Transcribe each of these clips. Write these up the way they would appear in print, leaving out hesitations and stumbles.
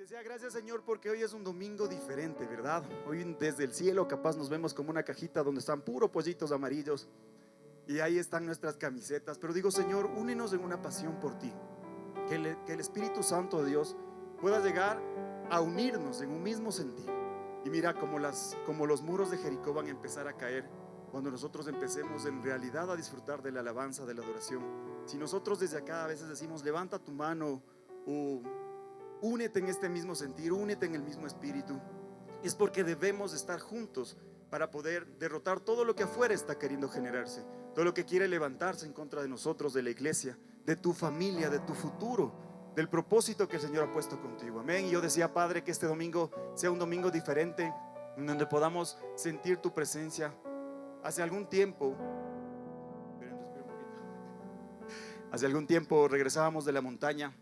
decía, gracias Señor porque hoy es un domingo diferente, ¿verdad? Hoy desde el cielo capaz nos vemos como una cajita donde están puros pollitos amarillos y ahí están nuestras camisetas. Pero digo, Señor, únenos en una pasión por ti, que el Espíritu Santo de Dios pueda llegar a unirnos en un mismo sentir. Y mira como los muros de Jericó van a empezar a caer cuando nosotros empecemos en realidad a disfrutar de la alabanza, de la adoración. Si nosotros desde acá a veces decimos levanta tu mano o únete en este mismo sentir, únete en el mismo espíritu, es porque debemos estar juntos para poder derrotar todo lo que afuera está queriendo generarse, todo lo que quiere levantarse en contra de nosotros, de la iglesia, de tu familia, de tu futuro, del propósito que el Señor ha puesto contigo. Amén. Y yo decía, Padre, que este domingo sea un domingo diferente, en donde podamos sentir tu presencia. Hace algún tiempo regresábamos de la montaña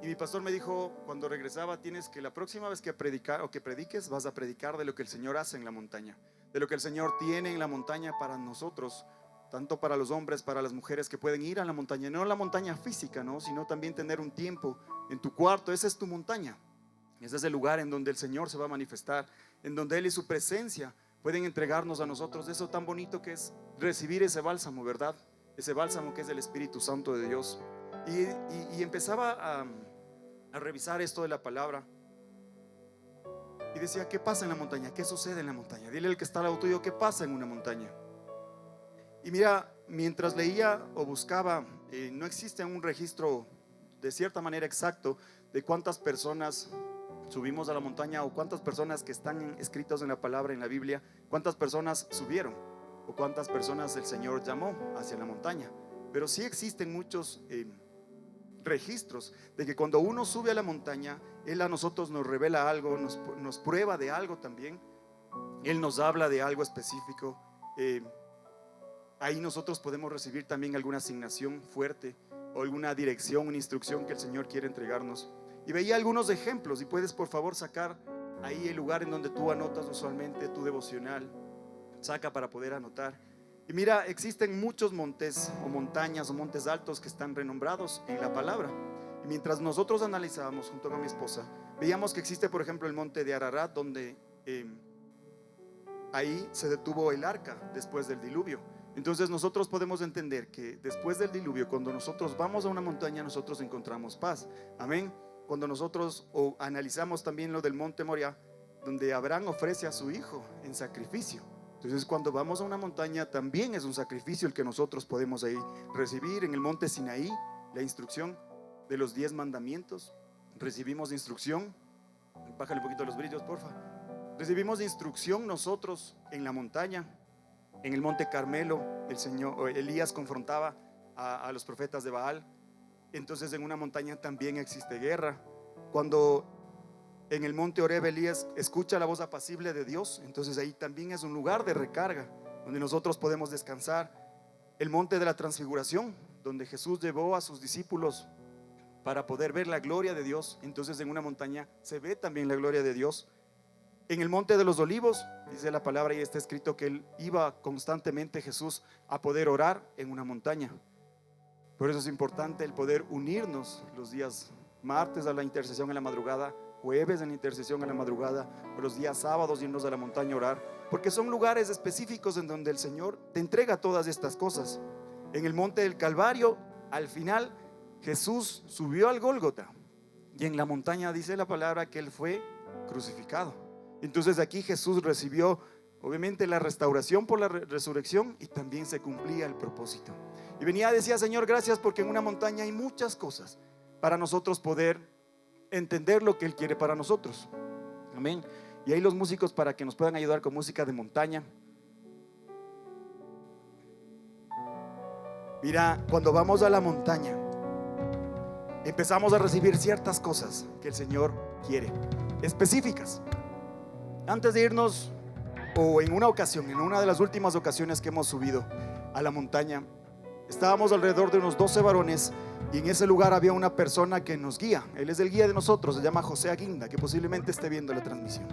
y mi pastor me dijo, cuando regresaba, tienes que la próxima vez que prediques, vas a predicar de lo que el Señor hace en la montaña, de lo que el Señor tiene en la montaña para nosotros, tanto para los hombres, para las mujeres que pueden ir a la montaña, no la montaña física, ¿no? Sino también tener un tiempo en tu cuarto. Esa es tu montaña, ese es el lugar en donde el Señor se va a manifestar, en donde Él y su presencia pueden entregarnos a nosotros eso tan bonito que es recibir ese bálsamo, ¿verdad? Ese bálsamo que es el Espíritu Santo de Dios. Y empezaba a revisar esto de la palabra y decía, ¿qué pasa en la montaña? ¿Qué sucede en la montaña? Dile al que está al lado tuyo, ¿qué pasa en una montaña? Y mira, mientras leía o buscaba, no existe un registro de cierta manera exacto de cuántas personas subimos a la montaña o cuántas personas que están escritas en la palabra, en la Biblia, cuántas personas subieron o cuántas personas el Señor llamó hacia la montaña. Pero sí existen muchos registros de que cuando uno sube a la montaña, Él a nosotros nos revela algo, nos prueba de algo también. Él nos habla de algo específico. Ahí nosotros podemos recibir también alguna asignación fuerte o alguna dirección, una instrucción que el Señor quiere entregarnos. Y veía algunos ejemplos, y puedes por favor sacar ahí el lugar en donde tú anotas usualmente tu devocional. Saca para poder anotar. Y mira, existen muchos montes o montañas o montes altos que están renombrados en la palabra. Y mientras nosotros analizábamos junto con mi esposa, veíamos que existe por ejemplo el monte de Ararat, donde ahí se detuvo el arca después del diluvio. Entonces nosotros podemos entender que después del diluvio, cuando nosotros vamos a una montaña, nosotros encontramos paz. Amén. Cuando nosotros analizamos también lo del monte Moriah, donde Abraham ofrece a su hijo en sacrificio. Entonces cuando vamos a una montaña también es un sacrificio el que nosotros podemos ahí recibir. En el monte Sinaí, la instrucción de los 10 mandamientos, recibimos instrucción. Bájale un poquito los brillos, porfa. Recibimos instrucción nosotros en la montaña. En el monte Carmelo, Elías confrontaba a los profetas de Baal. Entonces en una montaña también existe guerra. Cuando en el monte Horeb Elías escucha la voz apacible de Dios, entonces ahí también es un lugar de recarga donde nosotros podemos descansar. El monte de la transfiguración, donde Jesús llevó a sus discípulos para poder ver la gloria de Dios, entonces en una montaña se ve también la gloria de Dios. En el monte de los olivos, dice la palabra y está escrito que él iba constantemente, Jesús, a poder orar en una montaña. Por eso es importante el poder unirnos los días martes a la intercesión en la madrugada, jueves en la intercesión en la madrugada, o los días sábados irnos a la montaña a orar, porque son lugares específicos en donde el Señor te entrega todas estas cosas. En el monte del Calvario, al final Jesús subió al Gólgota y en la montaña dice la palabra que él fue crucificado. Entonces aquí Jesús recibió obviamente la restauración por la resurrección y también se cumplía el propósito. Y decía, Señor, gracias porque en una montaña hay muchas cosas para nosotros poder entender lo que Él quiere para nosotros. Amén. Y ahí los músicos para que nos puedan ayudar con música de montaña. Mira, cuando vamos a la montaña empezamos a recibir ciertas cosas que el Señor quiere, específicas. Antes de irnos, o en una ocasión, en una de las últimas ocasiones que hemos subido a la montaña, estábamos alrededor de unos 12 varones y en ese lugar había una persona que nos guía. Él es el guía de nosotros, se llama José Aguinda, que posiblemente esté viendo la transmisión.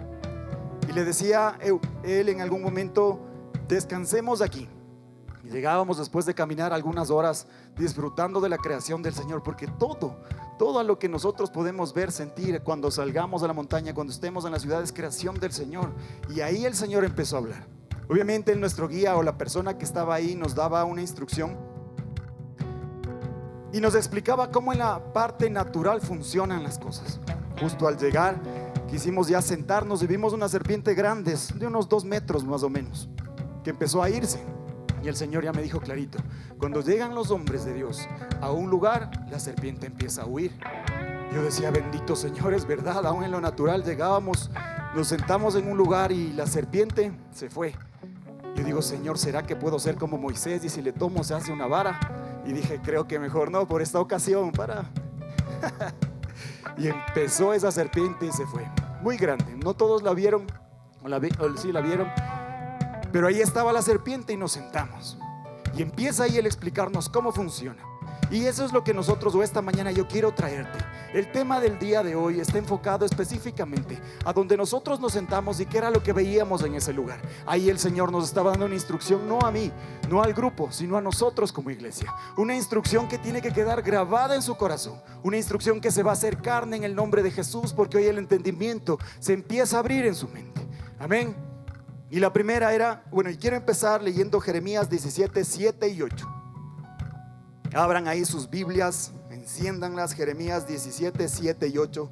Y le decía él en algún momento, descansemos aquí. Y Llegábamos después de caminar algunas horas disfrutando de la creación del Señor, porque todo a lo que nosotros podemos ver, sentir cuando salgamos a la montaña, cuando estemos en la ciudad, es creación del Señor. Y ahí el Señor empezó a hablar. Obviamente nuestro guía o la persona que estaba ahí nos daba una instrucción y nos explicaba cómo en la parte natural funcionan las cosas. Justo al llegar quisimos ya sentarnos y vimos una serpiente grande de unos 2 metros más o menos, que empezó a irse. Y el Señor ya me dijo clarito: cuando llegan los hombres de Dios a un lugar, la serpiente empieza a huir. Yo decía: bendito Señor, es verdad, aún en lo natural llegábamos, nos sentamos en un lugar y la serpiente se fue. Yo digo: Señor, ¿será que puedo ser como Moisés y si le tomo se hace una vara? Y dije: creo que mejor no, por esta ocasión Y empezó esa serpiente y se fue, muy grande. No todos la vieron, sí la vieron, pero ahí estaba la serpiente y nos sentamos. Y empieza ahí el explicarnos cómo funciona. Y eso es lo que nosotros, o esta mañana, yo quiero traerte. El tema del día de hoy está enfocado específicamente a donde nosotros nos sentamos y qué era lo que veíamos en ese lugar. Ahí el Señor nos estaba dando una instrucción, no a mí, no al grupo, sino a nosotros como iglesia. Una instrucción que tiene que quedar grabada en su corazón. Una instrucción que se va a hacer carne en el nombre de Jesús, porque hoy el entendimiento se empieza a abrir en su mente. Amén. Y la primera era, y quiero empezar leyendo Jeremías 17, 7 y 8. Abran ahí sus Biblias, enciéndanlas, Jeremías 17, 7 y 8.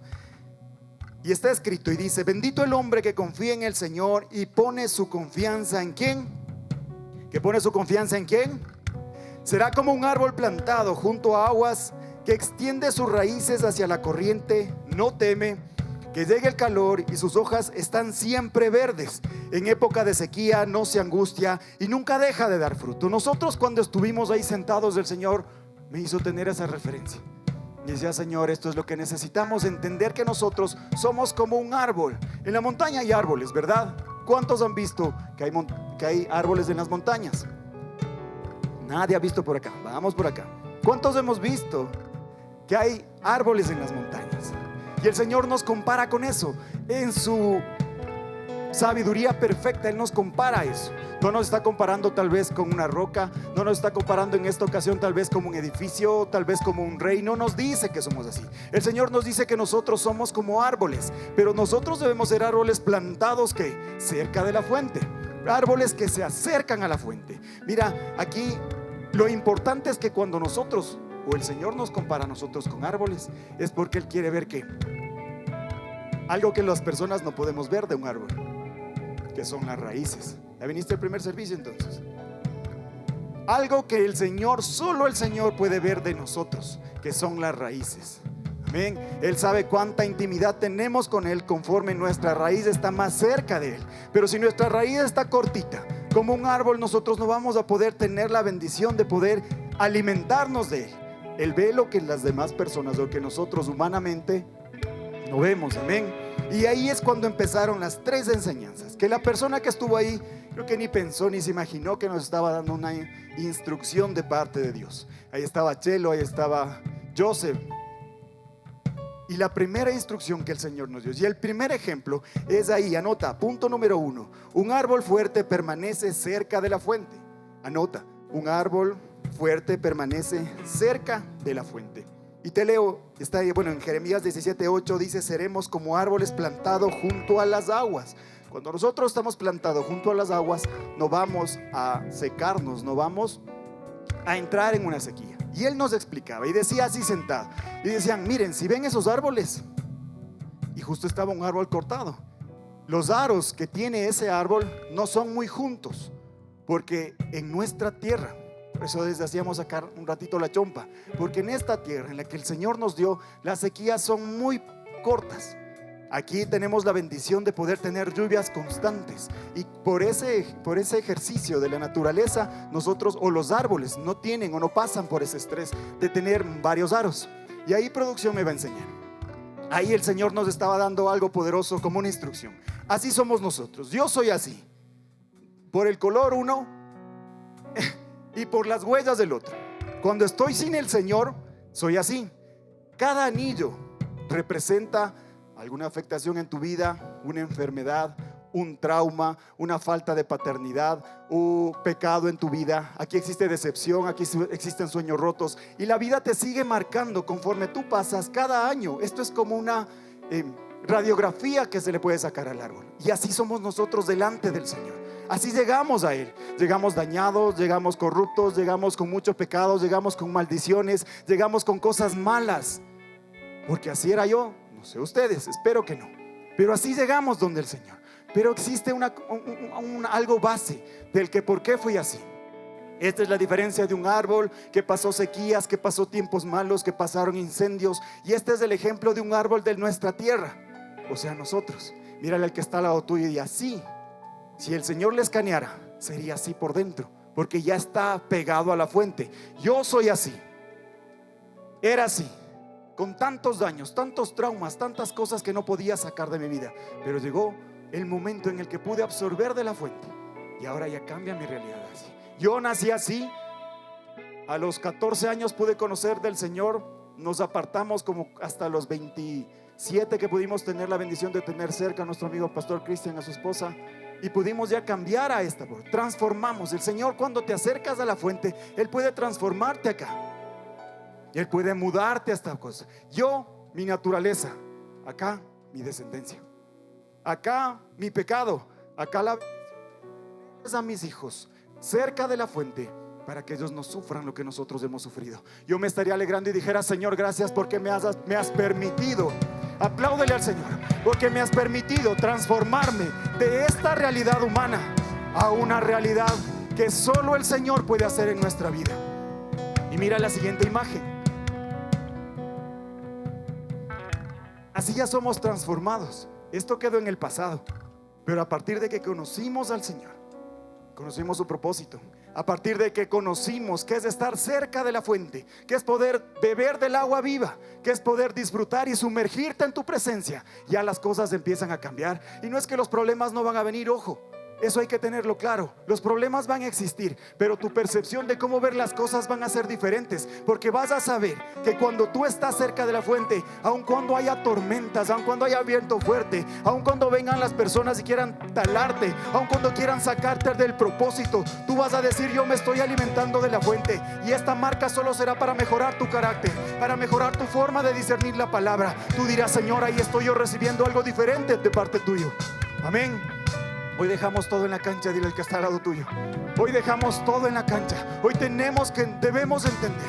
Y está escrito y dice: bendito el hombre que confía en el Señor y pone su confianza en ¿quién? ¿Que pone su confianza en quién? Será como un árbol plantado junto a aguas, que extiende sus raíces hacia la corriente, no teme que llegue el calor y sus hojas están siempre verdes. En época de sequía no se angustia y nunca deja de dar fruto. Nosotros, cuando estuvimos ahí sentados, el Señor me hizo tener esa referencia. Y decía: Señor, esto es lo que necesitamos, entender que nosotros somos como un árbol. En la montaña hay árboles, ¿verdad? ¿Cuántos han visto que hay árboles en las montañas? Nadie ha visto por acá. Vamos por acá. ¿Cuántos hemos visto que hay árboles en las montañas? Y el Señor nos compara con eso. En su sabiduría perfecta, Él nos compara eso. No nos está comparando tal vez con una roca, no nos está comparando en esta ocasión tal vez como un edificio, tal vez como un rey. No nos dice que somos así. El Señor nos dice que nosotros somos como árboles, pero nosotros debemos ser árboles plantados que cerca de la fuente, árboles que se acercan a la fuente. Mira, aquí lo importante es que cuando nosotros, o el Señor nos compara a nosotros con árboles, es porque Él quiere ver que algo que las personas no podemos ver de un árbol, que son las raíces. ¿Ya viniste al primer servicio entonces? Algo que el Señor, solo el Señor puede ver de nosotros, que son las raíces. Amén. Él sabe cuánta intimidad tenemos con Él conforme nuestra raíz está más cerca de Él. Pero si nuestra raíz está cortita, como un árbol, nosotros no vamos a poder tener la bendición de poder alimentarnos de Él. Él ve lo que las demás personas, lo que nosotros humanamente no vemos. Amén. Y ahí es cuando empezaron las 3 enseñanzas, que la persona que estuvo ahí creo que ni pensó ni se imaginó que nos estaba dando una instrucción de parte de Dios. Ahí estaba Chelo, ahí estaba Joseph. Y la primera instrucción que el Señor nos dio, y el primer ejemplo es ahí, anota, punto número 1: un árbol fuerte permanece cerca de la fuente. Anota, un árbol fuerte permanece cerca de la fuente. Y te leo, está ahí, en Jeremías 17:8 dice: seremos como árboles plantados junto a las aguas. Cuando nosotros estamos plantados junto a las aguas, no vamos a secarnos, no vamos a entrar en una sequía. Y él nos explicaba y decía así sentado, y decían: miren, si ven esos árboles, y justo estaba un árbol cortado, los aros que tiene ese árbol no son muy juntos, porque en nuestra tierra, por eso les hacíamos sacar un ratito la chompa, porque en esta tierra en la que el Señor nos dio, las sequías son muy cortas. Aquí tenemos la bendición de poder tener lluvias constantes, y por ese ejercicio de la naturaleza, nosotros, o los árboles, no tienen o no pasan por ese estrés de tener varios aros. Y ahí producción me va a enseñar. Ahí el Señor nos estaba dando algo poderoso como una instrucción. Así somos nosotros. Yo soy así, por el color uno y por las huellas del otro. Cuando estoy sin el Señor, soy así. Cada anillo representa alguna afectación en tu vida, una enfermedad, un trauma, una falta de paternidad, un pecado en tu vida. Aquí existe decepción, aquí existen sueños rotos, y la vida te sigue marcando conforme tú pasas cada año. Esto es como una radiografía que se le puede sacar al árbol. Y así somos nosotros delante del Señor. Así llegamos a Él. Llegamos dañados, llegamos corruptos, llegamos con muchos pecados, llegamos con maldiciones, llegamos con cosas malas. Porque así era yo, no sé ustedes, espero que no. Pero así llegamos donde el Señor. Pero existe algo base del que por qué fui así. Esta es la diferencia de un árbol que pasó sequías, que pasó tiempos malos, que pasaron incendios. Y este es el ejemplo de un árbol de nuestra tierra, o sea, nosotros. Mírale al que está al lado tuyo y así, si el Señor le escaneara, sería así por dentro, porque ya está pegado a la fuente. Yo soy así, era así, con tantos daños, tantos traumas, tantas cosas que no podía sacar de mi vida. Pero llegó el momento en el que pude absorber de la fuente y ahora ya cambia mi realidad así. Yo nací así. A los 14 años pude conocer del Señor. Nos apartamos como hasta los 27 que pudimos tener la bendición de tener cerca a nuestro amigo Pastor Cristian, a su esposa, y pudimos ya cambiar a esta. Transformamos. El Señor, cuando te acercas a la fuente, Él puede transformarte acá. Él puede mudarte a esta cosa. Yo, mi naturaleza, acá mi descendencia, acá mi pecado, acá la a mis hijos cerca de la fuente, para que ellos no sufran lo que nosotros hemos sufrido. Yo me estaría alegrando y dijera: Señor, gracias porque me has permitido. Apláudele al Señor, porque me has permitido transformarme de esta realidad humana a una realidad que solo el Señor puede hacer en nuestra vida. Y mira la siguiente imagen. Así ya somos transformados. Esto quedó en el pasado, pero a partir de que conocimos al Señor, conocimos su propósito, a partir de que conocimos que es estar cerca de la fuente, que es poder beber del agua viva, que es poder disfrutar y sumergirte en tu presencia, ya las cosas empiezan a cambiar. Y no es que los problemas no van a venir, ojo, eso hay que tenerlo claro. Los problemas van a existir, pero tu percepción de cómo ver las cosas van a ser diferentes, porque vas a saber que cuando tú estás cerca de la fuente, aun cuando haya tormentas, aun cuando haya viento fuerte, aun cuando vengan las personas y quieran talarte, aun cuando quieran sacarte del propósito, tú vas a decir: yo me estoy alimentando de la fuente, y esta marca solo será para mejorar tu carácter, para mejorar tu forma de discernir la palabra. Tú dirás: Señor, ahí estoy yo recibiendo algo diferente de parte tuyo. Amén. Hoy dejamos todo en la cancha. Dile al que está al lado tuyo: hoy dejamos todo en la cancha. Hoy debemos entender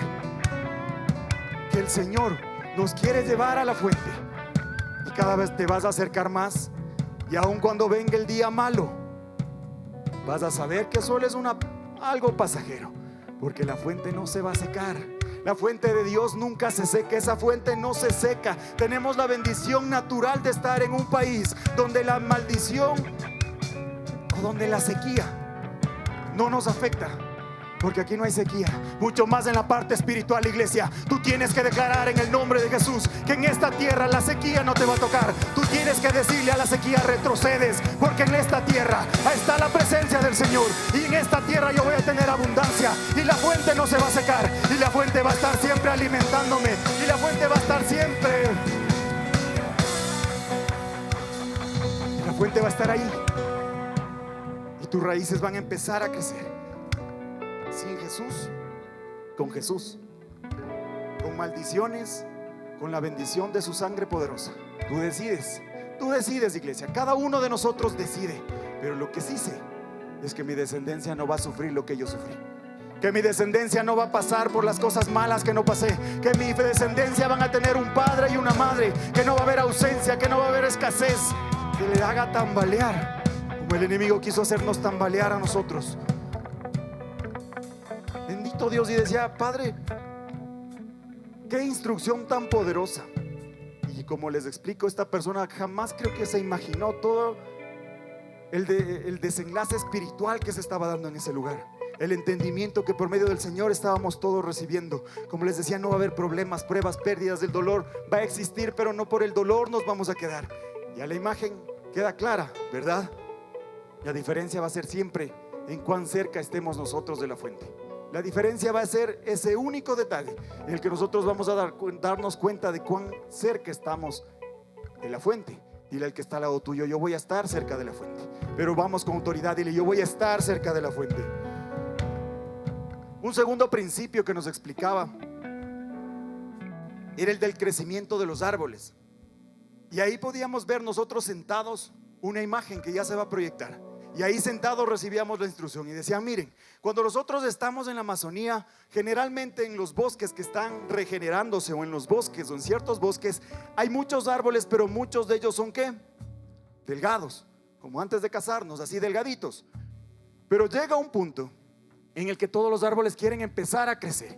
que el Señor nos quiere llevar a la fuente, y cada vez te vas a acercar más. Y aun cuando venga el día malo, vas a saber que solo es algo pasajero, porque la fuente no se va a secar. La fuente de Dios nunca se seca, esa fuente no se seca. Tenemos la bendición natural de estar en un país donde la maldición o donde la sequía no nos afecta, porque aquí no hay sequía. Mucho más en la parte espiritual, iglesia. Tú tienes que declarar en el nombre de Jesús que en esta tierra la sequía no te va a tocar. Tú tienes que decirle a la sequía: retrocedes, porque en esta tierra está la presencia del Señor, y en esta tierra yo voy a tener abundancia, y la fuente no se va a secar, y la fuente va a estar siempre alimentándome, y la fuente va a estar siempre, y la fuente va a estar ahí, y tus raíces van a empezar a crecer. Sin Jesús, con Jesús, con maldiciones, con la bendición de su sangre poderosa. Tú decides, iglesia. Cada uno de nosotros decide. Pero lo que sí sé es que mi descendencia no va a sufrir lo que yo sufrí, que mi descendencia no va a pasar por las cosas malas que no pasé, que mi descendencia van a tener un padre y una madre, que no va a haber ausencia, que no va a haber escasez, que le haga tambalear como el enemigo quiso hacernos tambalear a nosotros. Bendito Dios. Y decía: Padre, qué instrucción tan poderosa. Y como les explico, esta persona jamás creo que se imaginó todo el desenlace espiritual que se estaba dando en ese lugar, el entendimiento que por medio del Señor estábamos todos recibiendo. Como les decía, no va a haber problemas, pruebas, pérdidas. El dolor va a existir, pero no por el dolor nos vamos a quedar. Ya la imagen queda clara, ¿verdad? La diferencia va a ser siempre en cuán cerca estemos nosotros de la fuente. La diferencia va a ser ese único detalle en el que nosotros vamos a darnos cuenta de cuán cerca estamos de la fuente. Dile al que está al lado tuyo: yo voy a estar cerca de la fuente. pero vamos con autoridad. Dile: yo voy a estar cerca de la fuente. Un segundo principio que nos explicaba era el del crecimiento de los árboles. Y ahí podíamos ver nosotros sentados una imagen que ya se va a proyectar. Y ahí sentados recibíamos la instrucción y decían: miren, cuando nosotros estamos en la Amazonía, generalmente en los bosques que están regenerándose, o en los bosques o en ciertos bosques, hay muchos árboles, pero muchos de ellos son ¿qué? Delgados, como antes de casarnos, así delgaditos. Pero llega un punto en el que todos los árboles quieren empezar a crecer.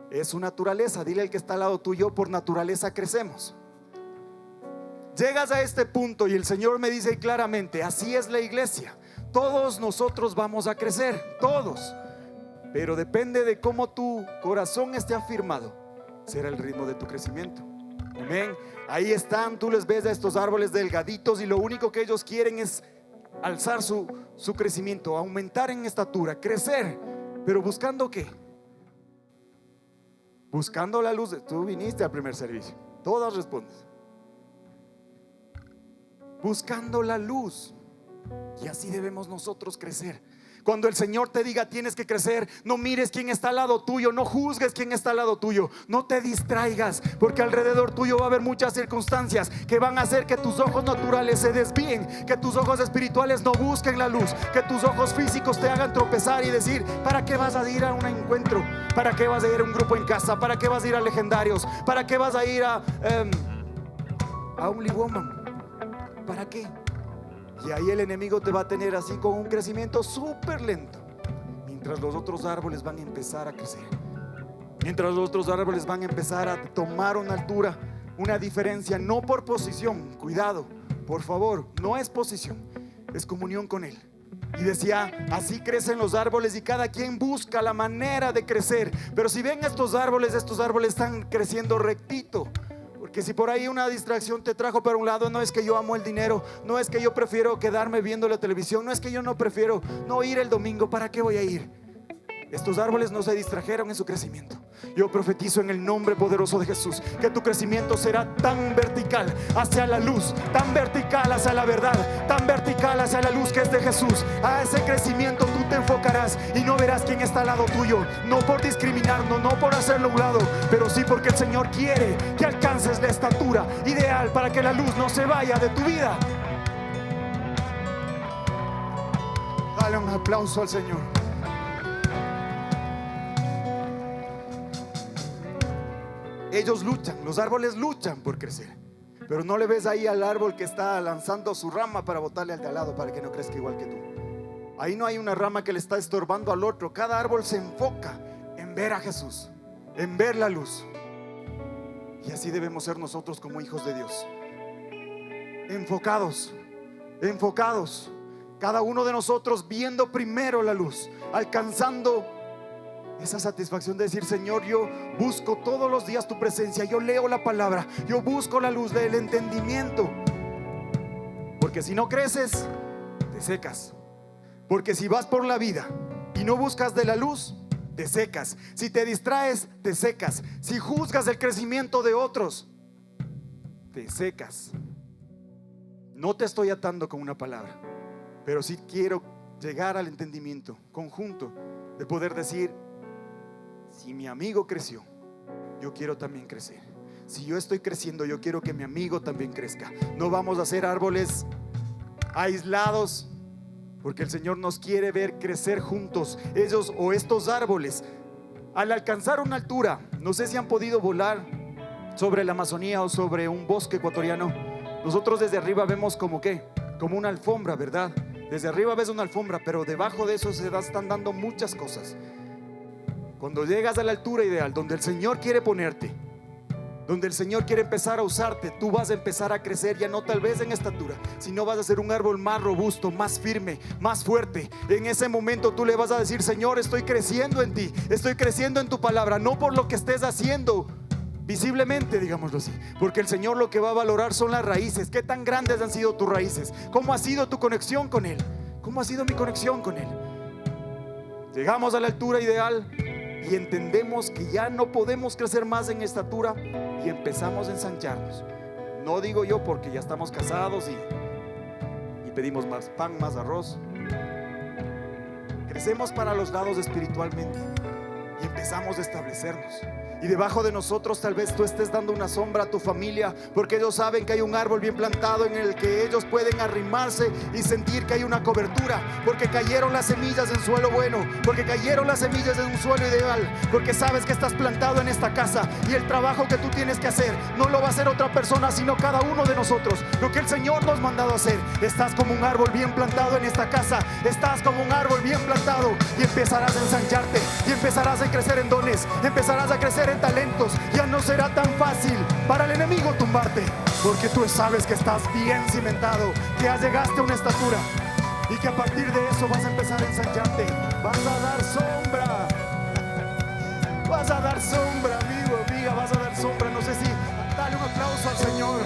Es su naturaleza. Dile al que está al lado tuyo: por naturaleza crecemos. Llegas a este punto y el Señor me dice claramente: así es la iglesia. Todos nosotros vamos a crecer, todos. Pero depende de cómo tu corazón esté afirmado, será el ritmo de tu crecimiento. Amén. Ahí están, tú les ves a estos árboles delgaditos y lo único que ellos quieren es alzar su crecimiento, aumentar en estatura, crecer. Pero buscando ¿qué? Buscando la luz. Tú viniste al primer servicio, todas respondes. Buscando la luz. Y así debemos nosotros crecer. Cuando el Señor te diga tienes que crecer, no mires quién está al lado tuyo, no juzgues quién está al lado tuyo, no te distraigas, porque alrededor tuyo va a haber muchas circunstancias que van a hacer que tus ojos naturales se desvíen, que tus ojos espirituales no busquen la luz, que tus ojos físicos te hagan tropezar y decir: ¿para qué vas a ir a un encuentro? ¿Para qué vas a ir a un grupo en casa? ¿Para qué vas a ir a Legendarios? ¿Para qué vas a ir a Only Woman? ¿Para qué? Y ahí el enemigo te va a tener así con un crecimiento súper lento, mientras los otros árboles van a empezar a crecer, mientras los otros árboles van a empezar a tomar una altura, una diferencia, no por posición. Cuidado, por favor, no es posición, es comunión con Él. Y decía: así crecen los árboles y cada quien busca la manera de crecer. Pero si ven estos árboles están creciendo rectito. Porque si por ahí una distracción te trajo para un lado, no es que yo amo el dinero, no es que yo prefiero quedarme viendo la televisión, no es que yo no prefiero no ir el domingo, ¿para qué voy a ir? Estos árboles no se distrajeron en su crecimiento. Yo profetizo en el nombre poderoso de Jesús que tu crecimiento será tan vertical hacia la luz, tan vertical hacia la verdad, tan vertical hacia la luz que es de Jesús. A ese crecimiento tú te enfocarás y no verás quién está al lado tuyo, no por discriminarnos, no por hacerlo a un lado, pero sí porque el Señor quiere que alcances la estatura ideal para que la luz no se vaya de tu vida. Dale un aplauso al Señor. Ellos luchan, los árboles luchan por crecer, pero no le ves ahí al árbol que está lanzando su rama para botarle al de al lado para que no crezca igual que tú. Ahí no hay una rama que le está estorbando al otro. Cada árbol se enfoca en ver a Jesús, en ver la luz. Y así debemos ser nosotros como hijos de Dios, enfocados, enfocados, cada uno de nosotros viendo primero la luz, alcanzando esa satisfacción de decir: Señor, yo busco todos los días tu presencia, yo leo la palabra, yo busco la luz del entendimiento. Porque si no creces, te secas. Porque si vas por la vida y no buscas de la luz, te secas. Si te distraes, te secas. Si juzgas el crecimiento de otros, te secas. No te estoy atando con una palabra, pero sí quiero llegar al entendimiento conjunto de poder decir: si mi amigo creció, yo quiero también crecer. Si yo estoy creciendo, yo quiero que mi amigo también crezca. No vamos a ser árboles aislados, porque el Señor nos quiere ver crecer juntos. Ellos o estos árboles, al alcanzar una altura, no sé si han podido volar sobre la Amazonía o sobre un bosque ecuatoriano. Nosotros desde arriba vemos como ¿qué? Como una alfombra, ¿verdad? Desde arriba ves una alfombra, pero debajo de eso se están dando muchas cosas. Cuando llegas a la altura ideal, donde el Señor quiere ponerte, donde el Señor quiere empezar a usarte, tú vas a empezar a crecer, ya no tal vez en estatura, sino vas a ser un árbol más robusto, más firme, más fuerte. En ese momento tú le vas a decir: Señor, estoy creciendo en ti, estoy creciendo en tu palabra, no por lo que estés haciendo visiblemente, digámoslo así, porque el Señor lo que va a valorar son las raíces. ¿Qué tan grandes han sido tus raíces? ¿Cómo ha sido tu conexión con Él? ¿Cómo ha sido mi conexión con Él? Llegamos a la altura ideal y entendemos que ya no podemos crecer más en estatura y empezamos a ensancharnos. No digo yo porque ya estamos casados y pedimos más pan, más arroz. Crecemos para los lados espiritualmente y empezamos a establecernos. Y debajo de nosotros tal vez tú estés dando una sombra a tu familia, porque ellos saben que hay un árbol bien plantado en el que ellos pueden arrimarse y sentir que hay una cobertura, porque cayeron las semillas en suelo bueno, porque cayeron las semillas en un suelo ideal, porque sabes que estás plantado en esta casa y el trabajo que tú tienes que hacer no lo va a hacer otra persona, sino cada uno de nosotros. Lo que el Señor nos ha mandado a hacer. Estás como un árbol bien plantado en esta casa, estás como un árbol bien plantado, y empezarás a ensancharte y empezarás a crecer en dones, empezarás a crecer en talentos. Ya no será tan fácil para el enemigo tumbarte, porque tú sabes que estás bien cimentado, que ya llegaste a una estatura y que a partir de eso vas a empezar a ensancharte. Vas a dar sombra, vas a dar sombra, amigo, amiga, vas a dar sombra. No sé si dale un aplauso al Señor.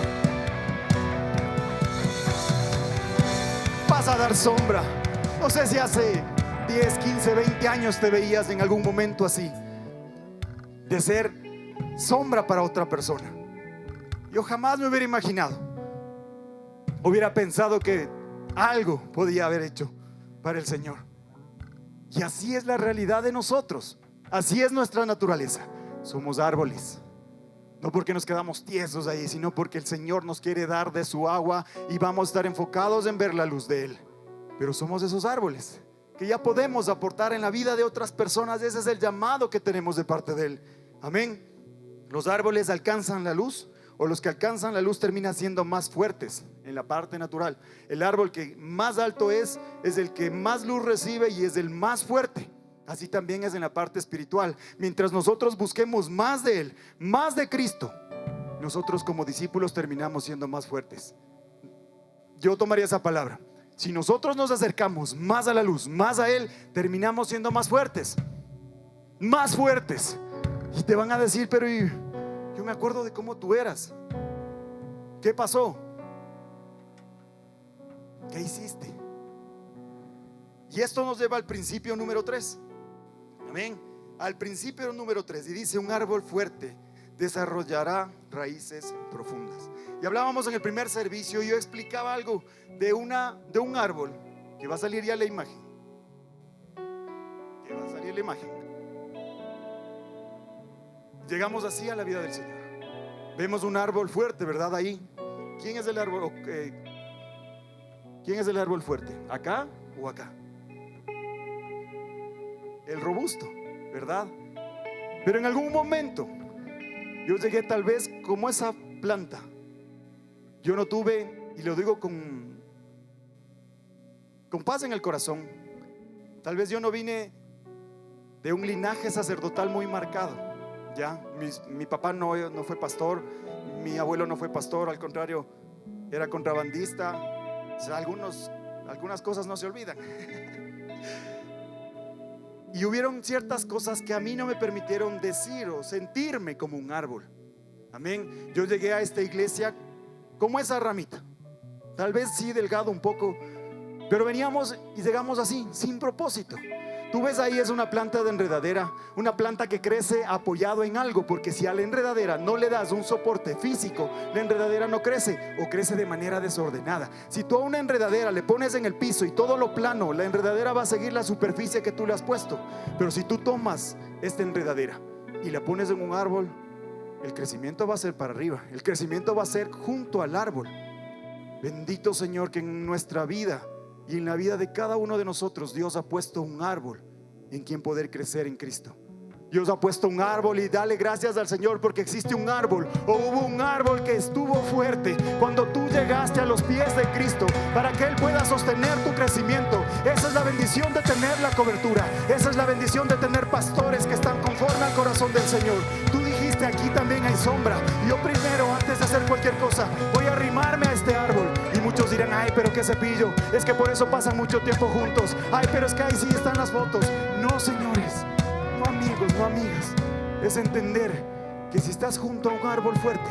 Vas a dar sombra. No sé si hace 10, 15, 20 años te veías en algún momento así, de ser sombra para otra persona. Yo jamás me hubiera imaginado, hubiera pensado que algo podía haber hecho para el Señor. Y así es la realidad de nosotros, así es nuestra naturaleza. Somos árboles, no porque nos quedamos tiesos ahí, sino porque el Señor nos quiere dar de su agua y vamos a estar enfocados en ver la luz de Él. Pero somos esos árboles que ya podemos aportar en la vida de otras personas. Ese es el llamado que tenemos de parte de Él. Amén. Los árboles alcanzan la luz, o los que alcanzan la luz terminan siendo más fuertes en la parte natural. El árbol que más alto es el que más luz recibe y es el más fuerte. Así también es en la parte espiritual. Mientras nosotros busquemos más de Él, más de Cristo, nosotros como discípulos terminamos siendo más fuertes. Yo tomaría esa palabra. Si nosotros nos acercamos más a la luz, más a Él, terminamos siendo más fuertes. Más fuertes. Y te van a decir, pero yo me acuerdo de cómo tú eras. ¿Qué pasó? ¿Qué hiciste? Y esto nos lleva al principio número 3. Amén. Al principio número 3. Y dice: un árbol fuerte desarrollará raíces profundas. Y hablábamos en el primer servicio, y yo explicaba algo de un árbol, que va a salir ya la imagen. Que va a salir la imagen. Llegamos así a la vida del Señor. Vemos un árbol fuerte, ¿verdad? Ahí. ¿Quién es el árbol? ¿Quién es el árbol fuerte? ¿Acá o acá? El robusto, ¿verdad? Pero en algún momento yo llegué tal vez como esa planta. Yo no tuve, y lo digo con paz en el corazón, tal vez yo no vine de un linaje sacerdotal muy marcado. Ya, mi papá no fue pastor, mi abuelo no fue pastor, al contrario, era contrabandista. O sea, algunas cosas no se olvidan. Y hubieron ciertas cosas que a mí no me permitieron decir o sentirme como un árbol. Amén. Yo llegué a esta iglesia como esa ramita, tal vez sí delgado un poco, pero veníamos y llegamos así, sin propósito. Tú ves ahí, es una planta de enredadera, una planta que crece apoyado en algo, porque si a la enredadera no le das un soporte físico, la enredadera no crece, o crece de manera desordenada. Si tú a una enredadera le pones en el piso y todo lo plano, la enredadera va a seguir la superficie que tú le has puesto. Pero si tú tomas esta enredadera y la pones en un árbol, el crecimiento va a ser para arriba, el crecimiento va a ser junto al árbol. Bendito Señor, que en nuestra vida y en la vida de cada uno de nosotros Dios ha puesto un árbol en quien poder crecer en Cristo. Dios ha puesto un árbol, y dale gracias al Señor porque existe un árbol, o hubo un árbol que estuvo fuerte cuando tú llegaste a los pies de Cristo, para que Él pueda sostener tu crecimiento. Esa es la bendición de tener la cobertura, esa es la bendición de tener pastores que están conforme al corazón del Señor. Tú dijiste: aquí también hay sombra. Yo primero, antes de hacer cualquier cosa, voy a arrimarme a este árbol. Y muchos dirán: ay, pero qué cepillo, es que por eso pasan mucho tiempo juntos. Ay, pero es que ahí sí están las fotos. No, señores, no, amigos, no, amigas. Es entender que si estás junto a un árbol fuerte,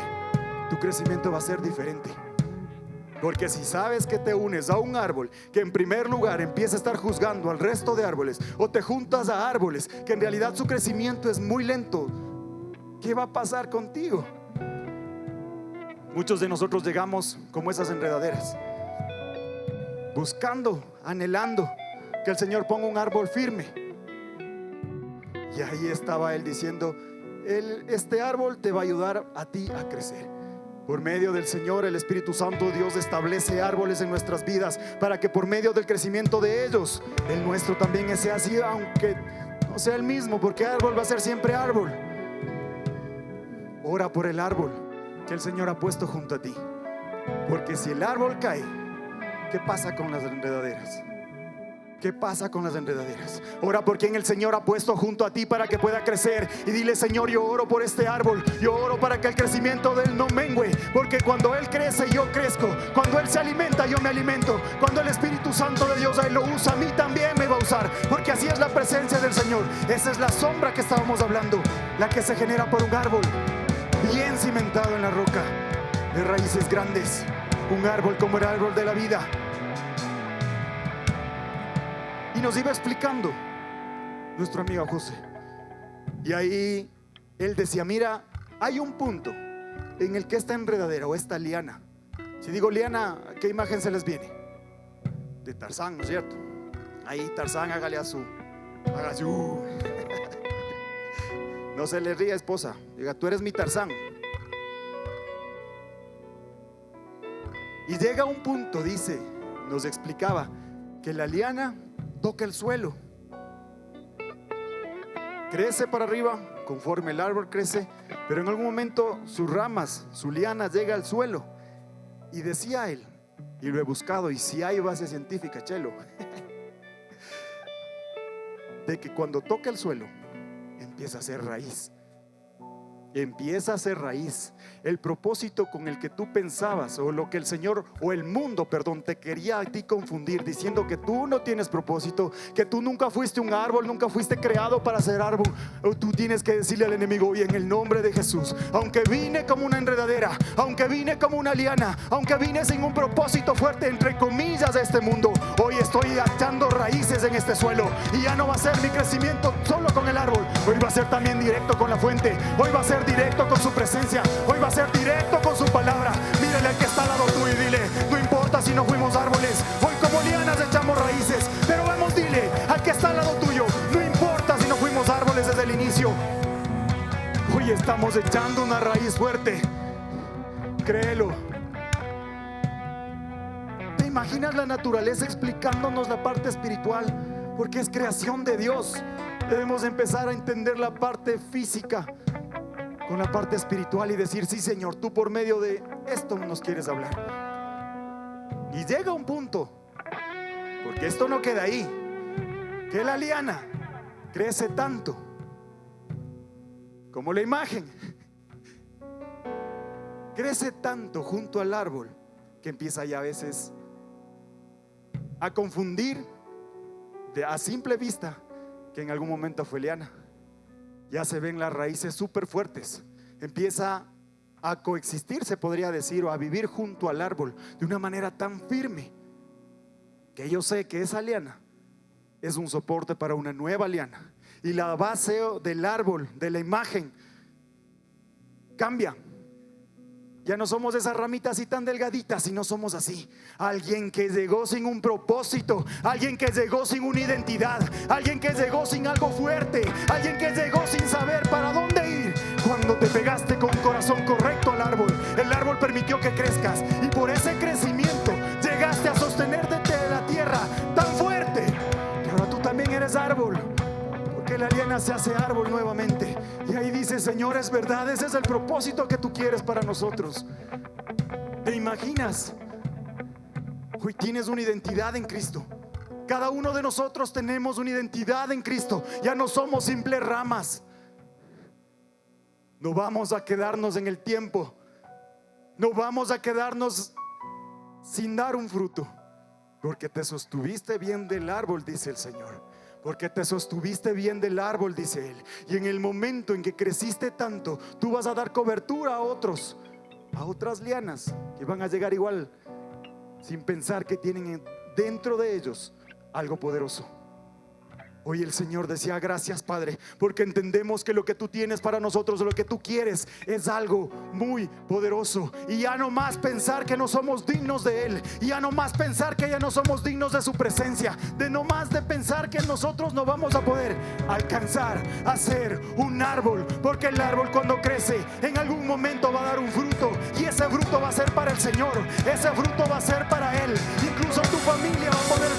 tu crecimiento va a ser diferente. Porque si sabes que te unes a un árbol que en primer lugar empieza a estar juzgando al resto de árboles, o te juntas a árboles que en realidad su crecimiento es muy lento, ¿qué va a pasar contigo? Muchos de nosotros llegamos como esas enredaderas. buscando, anhelando que el Señor ponga un árbol firme. Y ahí estaba él diciendo: este árbol te va a ayudar a ti a crecer. Por medio del Señor, el Espíritu Santo, Dios establece árboles en nuestras vidas para que por medio del crecimiento de ellos, el nuestro también sea así, aunque no sea el mismo, porque árbol va a ser siempre árbol. Ora por el árbol que el Señor ha puesto junto a ti, porque si el árbol cae, ¿qué pasa con las enredaderas? ¿Qué pasa con las enredaderas? Ora por quien el Señor ha puesto junto a ti para que pueda crecer. Y dile: Señor, yo oro por este árbol. Yo oro para que el crecimiento de él no mengue, porque cuando él crece, yo crezco. Cuando él se alimenta, yo me alimento. Cuando el Espíritu Santo de Dios ahí lo usa, a mí también me va a usar, porque así es la presencia del Señor. Esa es la sombra que estábamos hablando, la que se genera por un árbol bien cimentado en la roca, de raíces grandes. Un árbol como el árbol de la vida. Y nos iba explicando nuestro amigo José. Y ahí él decía: mira, hay un punto en el que esta enredadera o esta liana, si digo liana, ¿qué imagen se les viene? De Tarzán, ¿no es cierto? Ahí Tarzán, hágale a su no se le ría, esposa. Diga: tú eres mi Tarzán. Y llega un punto, dice, nos explicaba, que la liana toca el suelo, crece para arriba conforme el árbol crece, pero en algún momento sus ramas, su liana llega al suelo. Y decía él, y lo he buscado, y si hay base científica, Chelo, de que cuando toca el suelo empieza a hacer raíz. Empieza a hacer raíz. El propósito con el que tú pensabas, o lo que el Señor o el mundo, perdón, te quería a ti confundir, diciendo que tú no tienes propósito, que tú nunca fuiste un árbol, nunca fuiste creado para ser árbol. Tú tienes que decirle al enemigo: hoy en el nombre de Jesús, aunque vine como una enredadera, aunque vine como una liana, aunque vine sin un propósito fuerte, entre comillas, de este mundo, hoy estoy echando raíces en este suelo. Y ya no va a ser mi crecimiento solo con el árbol, hoy va a ser también directo con la fuente. Hoy va a ser directo con su presencia. Hoy va a ser directo con su palabra. Mírale al que está al lado tuyo y dile: no importa si no fuimos árboles, hoy como lianas echamos raíces. Pero vamos, dile al que está al lado tuyo: no importa si no fuimos árboles desde el inicio, hoy estamos echando una raíz fuerte. Créelo. ¿Te imaginas la naturaleza explicándonos la parte espiritual? Porque es creación de Dios. Debemos empezar a entender la parte física con la parte espiritual y decir: sí, Señor, tú por medio de esto nos quieres hablar. Y llega un punto, porque esto no queda ahí, que la liana crece tanto como la imagen, crece tanto junto al árbol, que empieza ya a veces a confundir a simple vista que en algún momento fue liana. Ya se ven las raíces súper fuertes. Empieza a coexistir, se podría decir, o a vivir junto al árbol de una manera tan firme, que yo sé que esa liana es un soporte para una nueva liana. Y la base del árbol, de la imagen, cambia. Ya no somos esas ramitas así tan delgaditas, sino somos así. Alguien que llegó sin un propósito, alguien que llegó sin una identidad, alguien que llegó sin algo fuerte, alguien que llegó sin saber para dónde ir. Cuando te pegaste con corazón correcto al árbol, el árbol permitió que crezcas, y por ese crecimiento llegaste a sostenerte de la tierra tan fuerte que ahora tú también eres árbol. Que la liana se hace árbol nuevamente. Y ahí dice: Señor, es verdad, ese es el propósito que tú quieres para nosotros. ¿Te imaginas? Hoy tienes una identidad en Cristo. Cada uno de nosotros tenemos una identidad en Cristo. Ya no somos simples ramas. No vamos a quedarnos en el tiempo. No vamos a quedarnos sin dar un fruto, porque te sostuviste bien del árbol, dice el Señor. Porque te sostuviste bien del árbol, dice Él. Y en el momento en que creciste tanto, tú vas a dar cobertura a otros, a otras lianas que van a llegar igual, sin pensar que tienen dentro de ellos algo poderoso. Hoy el Señor decía: gracias, Padre, porque entendemos que lo que tú tienes para nosotros, lo que tú quieres, es algo muy poderoso. Y ya no más pensar que no somos dignos de Él, y ya no más pensar que ya no somos dignos de su presencia, de no más de pensar que nosotros no vamos a poder alcanzar a ser un árbol, porque el árbol, cuando crece, en algún momento va a dar un fruto, y ese fruto va a ser para el Señor, ese fruto va a ser para Él. Incluso tu familia va a poder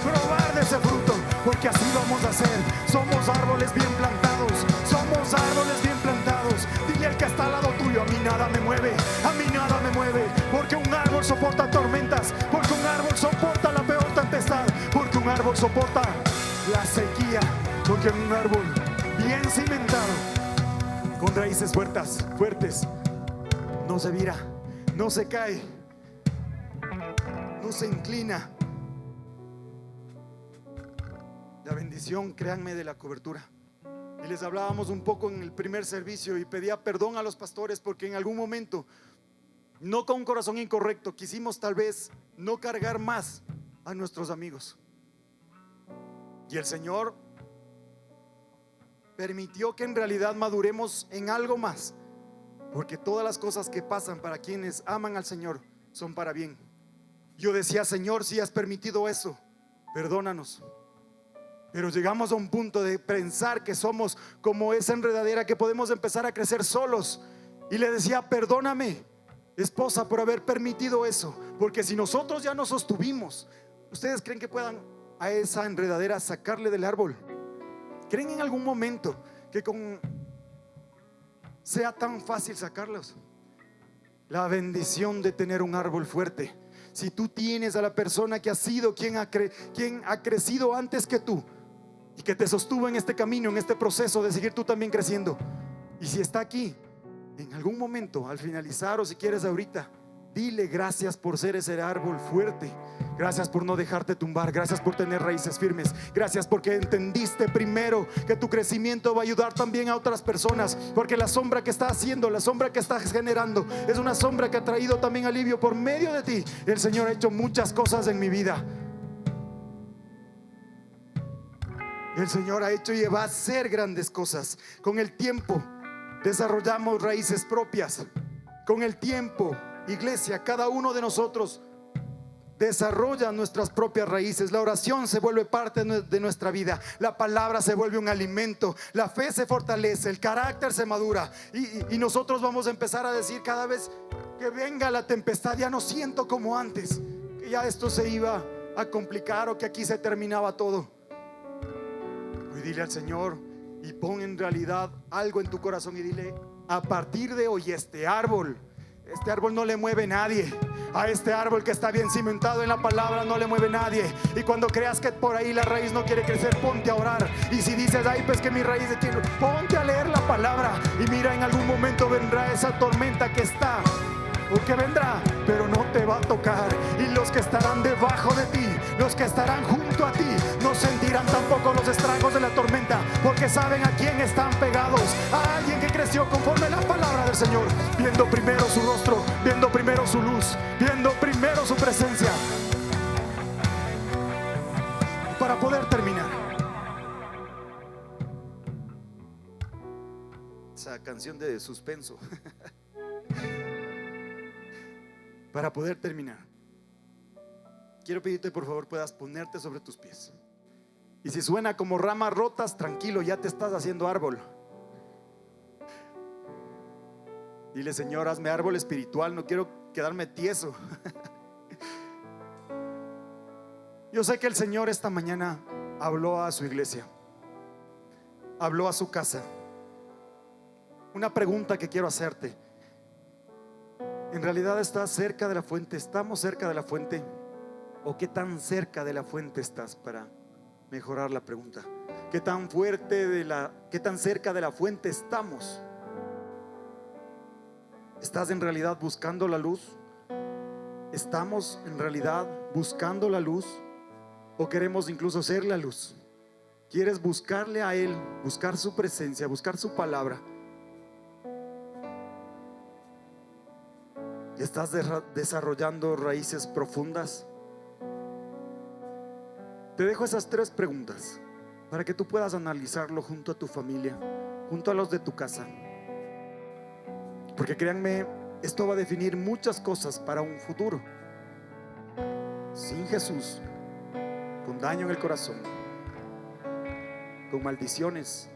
probar de ese fruto, porque así vamos a ser. Somos árboles bien plantados, somos árboles bien plantados. Dile al que está al lado tuyo: a mí nada me mueve, a mí nada me mueve, porque un árbol soporta tormentas, porque un árbol soporta la peor tempestad, porque un árbol soporta la sequía, porque un árbol bien cimentado, con raíces fuertes, no se vira, no se cae, no se inclina. La bendición, créanme, de la cobertura. Y les hablábamos un poco en el primer servicio, y pedía perdón a los pastores porque en algún momento, no con un corazón incorrecto, quisimos tal vez no cargar más a nuestros amigos. Y el Señor permitió que en realidad maduremos en algo más, porque todas las cosas que pasan para quienes aman al Señor son para bien. Yo decía: Señor, si has permitido eso, perdónanos. Pero llegamos a un punto de pensar que somos como esa enredadera, que podemos empezar a crecer solos. Y le decía: perdóname, esposa, por haber permitido eso, porque si nosotros ya nos sostuvimos, ¿ustedes creen que puedan a esa enredadera sacarle del árbol? ¿Creen en algún momento que sea tan fácil sacarlos? La bendición de tener un árbol fuerte. Si tú tienes a la persona que ha sido quien ha crecido antes que tú, y que te sostuvo en este camino, en este proceso de seguir tú también creciendo, y si está aquí, en algún momento al finalizar, o si quieres ahorita, dile: gracias por ser ese árbol fuerte, gracias por no dejarte tumbar, gracias por tener raíces firmes, gracias porque entendiste primero que tu crecimiento va a ayudar también a otras personas, porque la sombra que está haciendo, la sombra que estás generando, es una sombra que ha traído también alivio por medio de ti. El Señor ha hecho muchas cosas en mi vida. El Señor ha hecho y va a hacer grandes cosas. Con el tiempo desarrollamos raíces propias. Con el tiempo, iglesia, cada uno de nosotros desarrolla nuestras propias raíces. La oración se vuelve parte de nuestra vida. La palabra se vuelve un alimento. La fe se fortalece. El carácter se madura. Y nosotros vamos a empezar a decir: cada vez que venga la tempestad, ya no siento como antes, que ya esto se iba a complicar, o que aquí se terminaba todo. Y dile al Señor, y pon en realidad algo en tu corazón, y dile: a partir de hoy este árbol no le mueve nadie. A este árbol que está bien cimentado en la palabra no le mueve nadie. Y cuando creas que por ahí la raíz no quiere crecer, ponte a orar. Y si dices: ay, pues que mi raíz de tierra, ponte a leer la palabra. Y mira, en algún momento vendrá esa tormenta que está, o que vendrá, pero no te va a tocar. Y los que estarán debajo de ti, los que estarán junto a ti, no sentirán tampoco los estragos de la tormenta, porque saben a quién están pegados: a alguien que creció conforme a la palabra del Señor, viendo primero su rostro, viendo primero su luz, viendo primero su presencia. Para poder terminar, esa canción de suspenso. Para poder terminar, quiero pedirte por favor puedas ponerte sobre tus pies. Y si suena como ramas rotas, tranquilo, ya te estás haciendo árbol. Dile: Señor, hazme árbol espiritual, no quiero quedarme tieso. Yo sé que el Señor esta mañana habló a su iglesia, habló a su casa. Una pregunta que quiero hacerte: ¿en realidad estás cerca de la fuente? ¿Estamos cerca de la fuente? ¿O qué tan cerca de la fuente estás? Para mejorar la pregunta, ¿qué tan qué tan cerca de la fuente estamos? ¿Estás en realidad buscando la luz? ¿Estamos en realidad buscando la luz? ¿O queremos incluso ser la luz? ¿Quieres buscarle a Él, buscar su presencia, buscar su palabra? ¿Estás desarrollando raíces profundas? Te dejo esas 3 preguntas. para que tú puedas analizarlo junto a tu familia, junto a los de tu casa. Porque créanme, esto va a definir muchas cosas para un futuro. Sin Jesús, con daño en el corazón, con maldiciones,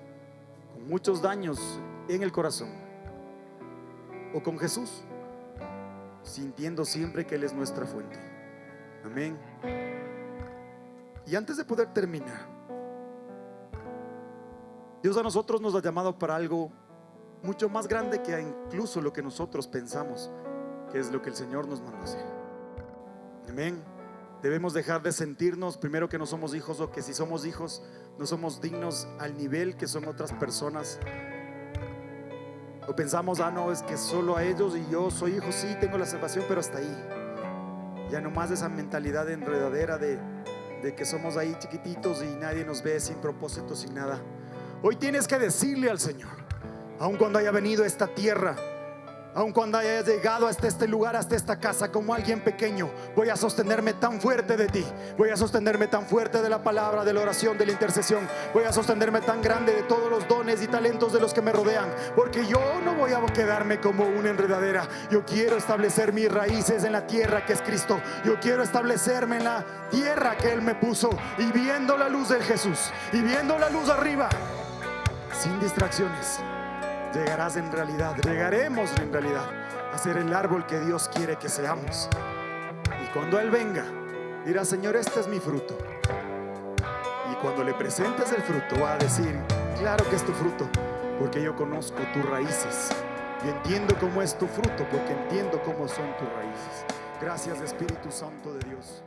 con muchos daños en el corazón, o con Jesús, sintiendo siempre que Él es nuestra fuente. Amén. Y antes de poder terminar, Dios a nosotros nos ha llamado para algo mucho más grande que incluso lo que nosotros pensamos, que es lo que el Señor nos mandó a hacer. Amén. Debemos dejar de sentirnos primero que no somos hijos, o que si somos hijos no somos dignos al nivel que son otras personas. O pensamos, no, es que solo a ellos y yo soy hijo, sí, tengo la salvación, pero hasta ahí. Ya no más esa mentalidad enredadera de que somos ahí chiquititos y nadie nos ve, sin propósito, sin nada. Hoy tienes que decirle al Señor, aun cuando haya venido a esta tierra, aun cuando haya llegado hasta este lugar, hasta esta casa, como alguien pequeño, voy a sostenerme tan fuerte de ti, voy a sostenerme tan fuerte de la palabra, de la oración, de la intercesión, voy a sostenerme tan grande de todos los dones y talentos de los que me rodean, porque yo no voy a quedarme como una enredadera. Yo quiero establecer mis raíces en la tierra que es Cristo. Yo quiero establecerme en la tierra que Él me puso, y viendo la luz de Jesús, y viendo la luz arriba, sin distracciones, llegaremos en realidad a ser el árbol que Dios quiere que seamos. Y cuando Él venga, dirá: Señor, este es mi fruto. Y cuando le presentes el fruto, va a decir: claro que es tu fruto, porque yo conozco tus raíces y entiendo cómo es tu fruto, porque entiendo cómo son tus raíces. Gracias, Espíritu Santo de Dios.